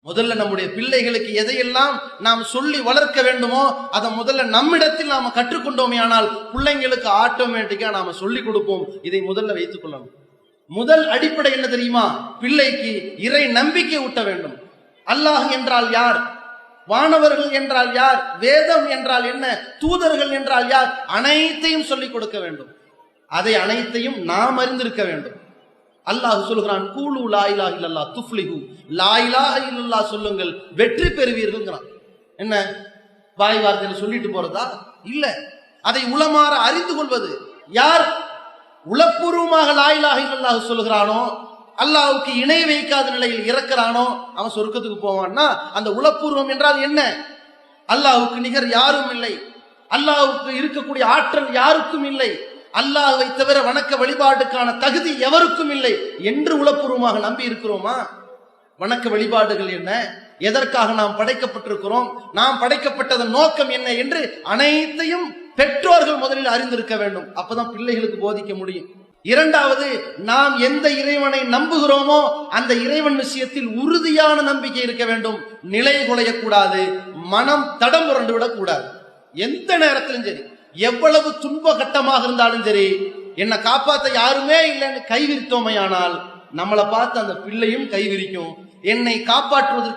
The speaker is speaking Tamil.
முதல்ல நம்முடைய பிள்ளைகளுக்கு எதையெல்லாம் நாம் சொல்லி வளர்க்க வேண்டுமோ அதை முதல்ல நம்மிடத்தில் நாம கற்றுக்கொண்டோமே ஆனால் பிள்ளைங்களுக்கு ஆட்டோமேட்டிக்கா நாம சொல்லி கொடுப்போம். இதை முதல்ல வைத்துக் கொள்ளணும். முதல் அடிப்படை என்ன தெரியுமா? பிள்ளைக்கு இறை நம்பிக்கை ஊட்ட வேண்டும். அல்லாஹ் என்றால் யார், வானவர்கள் என்றால் யார், வேதம் என்றால் என்ன, தூதர்கள் என்றால் யார், அனைத்தையும் சொல்லிக் கொடுக்க வேண்டும். அதை அனைத்தையும் நாம் அறிந்திருக்க வேண்டும். அல்லாஹ் சொல்கிறான், கூலு லா இலாஹ இல்லல்லாஹ் துஃப்லிஹு, லா இலாஹ இல்லல்லாஹ் சொல்லுங்கள் வெற்றி பெறுவீர்கள். என்ன வாய் வார்த்தையில சொல்லிட்டு போறதா? இல்ல, அதை உளமாற அறிந்து கொள்வது. யார் உளப்பூர்வமாக லா இலாஹ இல்லல்லாஹ் சொல்லுகிறானோ, அல்லாஹ்வுக்கு இணை வைக்காத நிலையில் இறக்கிறானோ, அவன் சொர்க்கத்துக்கு போவான்னா அந்த உளப்பூர்வம் என்றால் என்ன? அல்லாஹ்வுக்கு நிகர் யாரும் இல்லை, அல்லாஹ்வுக்கு இருக்கக்கூடிய ஆற்றல் யாருக்கும் இல்லை, அல்லாஹ்வை தவிர வணக்க வழிபாடுக்கான தகுதி எவருக்கும் இல்லை என்று உளப்பூர்வமாக நம்பி இருக்கிறோமா? வணக்க வழிபாடுகள் என்ன, எதற்காக நாம் படைக்கப்பட்டிருக்கிறோம், நாம் படைக்கப்பட்டதன் நோக்கம் என்ன என்று அனைத்தையும் பெற்றோர்கள் முதலில் அறிந்திருக்க வேண்டும். அப்பதான் பிள்ளைகளுக்கு போதிக்க முடியும். இரண்டாவது, நாம் எந்த இறைவனை நம்புகிறோமோ அந்த இறைவன் விஷயத்தில் உறுதியான நம்பிக்கை இருக்க வேண்டும். நிலை குலையக்கூடாது, மனம் தடம் புரண்டு விடக்கூடாது. எந்த நேரத்திலும் சரி, எவ்வளவு துன்ப கட்டமாக இருந்தாலும் சரி, என்னை காப்பாற்ற யாருமே இல்லைன்னு கைவிரித்தோமையானால் நம்மளை பார்த்து அந்த பிள்ளையும் கைவிரிக்கும். என்னை காப்பாற்றுவதற்கு